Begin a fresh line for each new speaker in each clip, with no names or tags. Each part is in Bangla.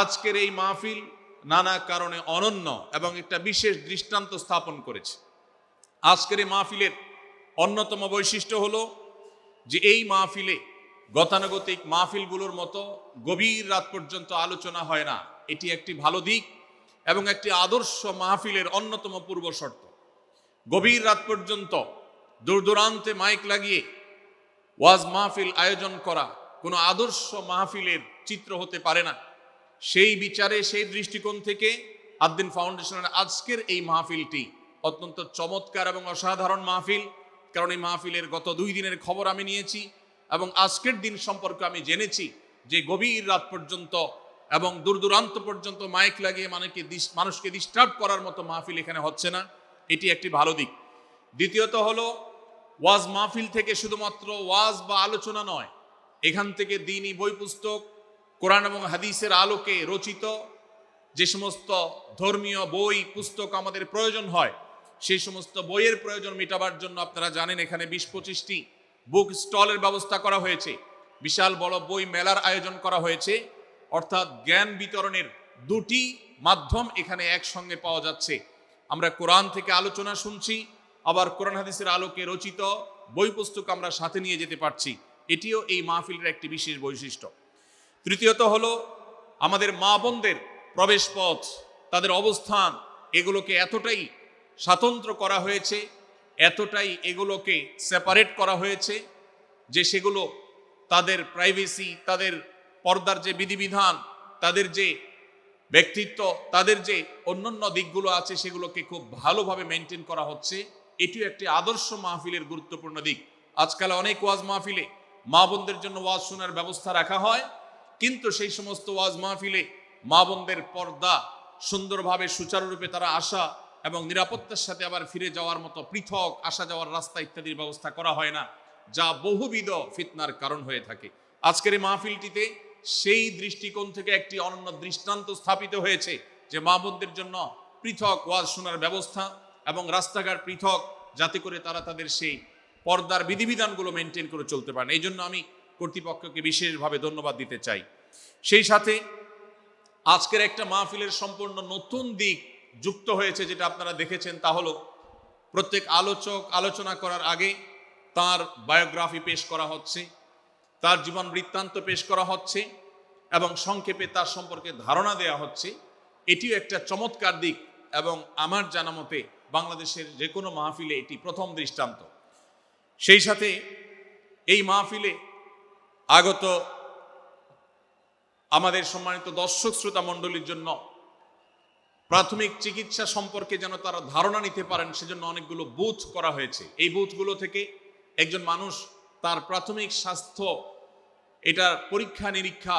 আজকের এই মাহফিল নানা কারণে অনন্য এবং একটা বিশেষ দৃষ্টান্ত স্থাপন করেছে। আজকের এই মাহফিলের অন্যতম বৈশিষ্ট্য হলো যে এই মাহফিলে গতানুগতিক মাহফিলগুলোর মতো গভীর রাত পর্যন্ত আলোচনা হয় না। এটি একটি ভালো দিক এবং একটি আদর্শ মাহফিলের অন্যতম পূর্ব শর্ত। গভীর রাত পর্যন্ত দূর দূরান্তে মাইক লাগিয়ে ওয়াজ মাহফিল আয়োজন করা কোনো আদর্শ মাহফিলের চিত্র হতে পারে না। সেই বিচারে, সেই দৃষ্টিকোণ থেকে আদ-দ্বীন ফাউন্ডেশনের আজকের এই মাহফিলটি অত্যন্ত চমৎকার এবং অসাধারণ মাহফিল। কারণ এই মাহফিলের গত 2 দিনের খবর আমি নিয়েছি এবং আজকের দিন সম্পর্কে আমি জেনেছি যে গভীর রাত পর্যন্ত এবং দূর দূরান্ত পর্যন্ত মাইক লাগিয়ে মানুষকে ডিস্টার্ব করার মতো মাহফিল এখানে হচ্ছে না। এটি একটি ভালো দিক। দ্বিতীয়ত হলো, ওয়াজ মাহফিল থেকে শুধুমাত্র ওয়াজ বা আলোচনা নয়, এখান থেকে দ্বীনি বই পুস্তক, কোরআন এবং হাদিসের আলোকে রচিত যে সমস্ত ধর্মীয় বই পুস্তক আমাদের প্রয়োজন হয়, সেই সমস্ত বইয়ের প্রয়োজন মেটাবার জন্য আপনারা জানেন এখানে 20-25টি বুক স্টলের ব্যবস্থা করা হয়েছে। বিশাল বড় বই মেলার আয়োজন করা হয়েছে। অর্থাৎ জ্ঞান বিতরণের 2টি মাধ্যম এখানে একসঙ্গে পাওয়া যাচ্ছে। আমরা কোরআন থেকে আলোচনা শুনছি, আবার কোরআন হাদিসের আলোকে রচিত বই পুস্তক আমরা সাথে নিয়ে যেতে পারছি। এটিও এই মাহফিলের একটি বিশেষ বৈশিষ্ট্য। তৃতীয়ত হলো, আমাদের মা বোনদের প্রবেশ পথ, তাদের অবস্থান, এগুলোকে এতটাই স্বাতন্ত্র করা হয়েছে, এতটাই এগুলোকে সেপারেট করা হয়েছে যে সেগুলো তাদের প্রাইভেসি, তাদের পর্দার যে বিধিবিধান, তাদের যে ব্যক্তিত্ব, তাদের যে অন্যান্য দিকগুলো আছে সেগুলোকে খুব ভালোভাবে মেনটেন করা হচ্ছে। এটিও একটি আদর্শ মাহফিলের গুরুত্বপূর্ণ দিক। আজকাল অনেক ওয়াজ মাহফিলে মা বোনদের জন্য ওয়াজ শোনার ব্যবস্থা রাখা হয়, কিন্তু সেই সমস্ত ওয়াজ মাহফিলে মা বোনদের পর্দা সুন্দরভাবে সুচারুরূপে তারা আসা এবং নিরাপত্তার সাথে আবার ফিরে যাওয়ার মতো পৃথক আসা যাওয়ার রাস্তা ইত্যাদির ব্যবস্থা করা হয় না, যা বহুবিধ ফিতনার কারণ হয়ে থাকে। আজকের এই মাহফিলটিতে সেই দৃষ্টিকোণ থেকে একটি অনন্য দৃষ্টান্ত স্থাপিত হয়েছে যে মা বোনদের জন্য পৃথক ওয়াজ শোনার ব্যবস্থা এবং রাস্তাঘাট পৃথক, যাতে করে তারা তাদের সেই পর্দার বিধিবিধানগুলো মেনটেন করে চলতে পারেন। এই জন্য আমি কর্তৃপক্ষকে বিশেষভাবে ধন্যবাদ দিতে চাই। সেই সাথে আজকের একটা মাহফিলের সম্পূর্ণ নতুন দিক যুক্ত হয়েছে, যেটা আপনারা দেখেছেন, তা হলো প্রত্যেক আলোচক আলোচনা করার আগে তার বায়োগ্রাফি পেশ করা হচ্ছে, তার জীবন বৃত্তান্ত পেশ করা হচ্ছে এবং সংক্ষেপে তার সম্পর্কে ধারণা দেওয়া হচ্ছে। এটিও একটা চমৎকার দিক এবং আমার জানা মতে বাংলাদেশের যে কোনো মাহফিলে এটি প্রথম দৃষ্টান্ত। সেই সাথে এই মাহফিলে আগত আমাদের সম্মানিত দর্শক শ্রোতা মণ্ডলীর জন্য প্রাথমিক চিকিৎসা সম্পর্কে যেন তারা ধারণা নিতে পারেন, সেজন্য অনেকগুলো বুথ করা হয়েছে। এই বুথগুলো থেকে একজন মানুষ তার প্রাথমিক স্বাস্থ্য, এটার পরীক্ষা নিরীক্ষা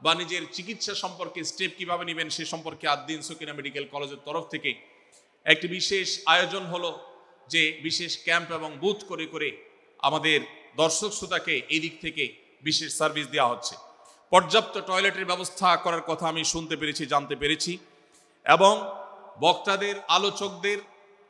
বা নিজের চিকিৎসা সম্পর্কে স্টেপ কিভাবে নেবেন সে সম্পর্কে আদ-দ্বীন সকিনা মেডিকেল কলেজের তরফ থেকে একটি বিশেষ আয়োজন হলো, যে বিশেষ ক্যাম্প এবং বুথ করে করে আমাদের দর্শক শ্রোতাকে এই দিক থেকে বিশেষ সার্ভিস দেওয়া হচ্ছে। পর্যাপ্ত টয়লেটের ব্যবস্থা করার কথা আমি শুনতে পেরেছি, জানতে পেরেছি, এবং বক্তাদের, আলোচকদের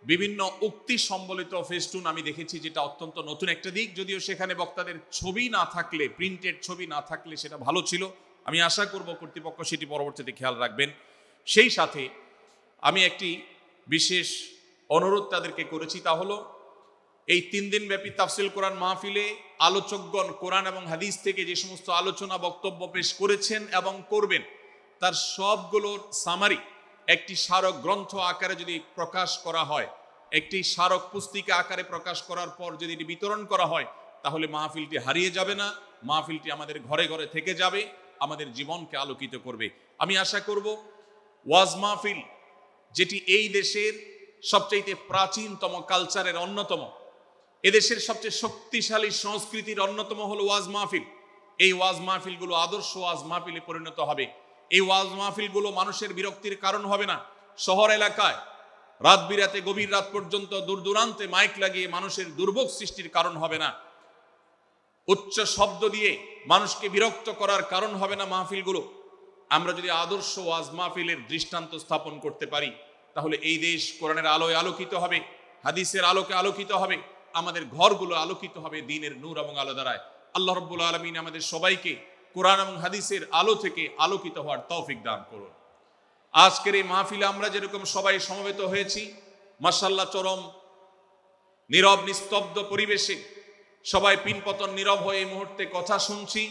বিভিন্ন উক্তি সম্বলিত ফেস্টুন আমি দেখেছি, যেটা অত্যন্ত নতুন একটা দিক। যদিও সেখানে বক্তাদের ছবি না থাকলে, প্রিন্টেড ছবি না থাকলে সেটা ভালো ছিল। আমি আশা করব কর্তৃপক্ষ সেটি পরবর্তীতে খেয়াল রাখবেন। সেই সাথে আমি একটি বিশেষ অনুরোধ তাদেরকে করেছি, তা হলো এই 3 দিন ব্যাপী তাফসিল কোরআন মাহফিলে আলোচকগণ কোরআন এবং হাদিস থেকে যে সমস্ত আলোচনা বক্তব্য পেশ করেছেন এবং করবেন, তার সবগুলোর সামারি একটি স্মারক গ্রন্থ আকারে যদি প্রকাশ করা হয়, একটি স্মারক পুস্তিকা আকারে প্রকাশ করার পর যদি এটি বিতরণ করা হয়, তাহলে মাহফিলটি হারিয়ে যাবে না, মাহফিলটি আমাদের ঘরে ঘরে থেকে যাবে, আমাদের জীবনকে আলোকিত করবে। আমি আশা করব ওয়াজ মাহফিল, যেটি এই দেশের সবচেয়ে প্রাচীনতম কালচারের অন্যতম, এদেশের সবচেয়ে শক্তিশালী সংস্কৃতির অন্যতম হলো ওয়াজ মাহফিল। এই ওয়াজ মাহফিলগুলো আদর্শ ওয়াজ মাহফিলে পরিণত হবে। এই ওয়াজ মাহফিলগুলো মানুষের বিরক্তির কারণ হবে না। শহর এলাকায় রাত বিরাতে, গভীর রাত পর্যন্ত দূর দূরান্তে মাইক লাগিয়ে মানুষের দুর্ভোগ সৃষ্টির কারণ হবে না। উচ্চ শব্দ দিয়ে মানুষকে বিরক্ত করার কারণ হবে না মাহফিলগুলো। আমরা যদি আদর্শ ওয়াজ মাহফিলের দৃষ্টান্ত স্থাপন করতে পারি, তাহলে এই দেশ কোরআনের আলোয় আলোকিত হবে, হাদিসের আলোকে আলোকিত হবে, আমাদের ঘরগুলো আলোকিত হবে দ্বীনের নূর এবং আলো দ্বারায়। আল্লাহ রাব্বুল আলামিন আমাদের সবাইকে কোরআন এবং হাদিসের আলো থেকে আলোকিত হওয়ার তৌফিক দান করুন। আজকের এই মাহফিলে আমরা যেরকম সবাই সমবেত হয়েছি, মাশাআল্লাহ চরম নীরব নিস্তব্ধ পরিবেশে সবাই পিনপতন নীরব হয়ে এই মুহূর্তে কথা শুনছি।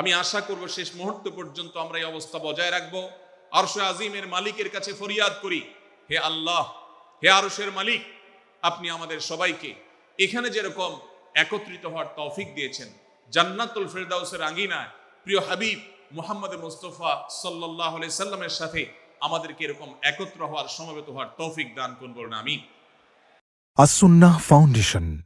আমি আশা করব শেষ মুহূর্ত পর্যন্ত আমরা এই অবস্থা বজায় রাখবো। আরশে আজিমের মালিকের কাছে ফরিয়াদ করি, হে আল্লাহ, হে আরশের মালিক, আপনি আমাদের সবাইকে এখানে যেরকম একত্রিত হওয়ার তৌফিক দিয়েছেন, জান্নাতুল ফেরদাউসের আঙ্গিনায় প্রিয় হাবিব মুহাম্মদ মুস্তাফা সাল্লাল্লাহু আলাইহি সাল্লামের সাথে আমাদেরকে এরকম একত্র হওয়ার সমবেত হওয়ার তৌফিক দান করুন, আমিন।
As-Sunnah Foundation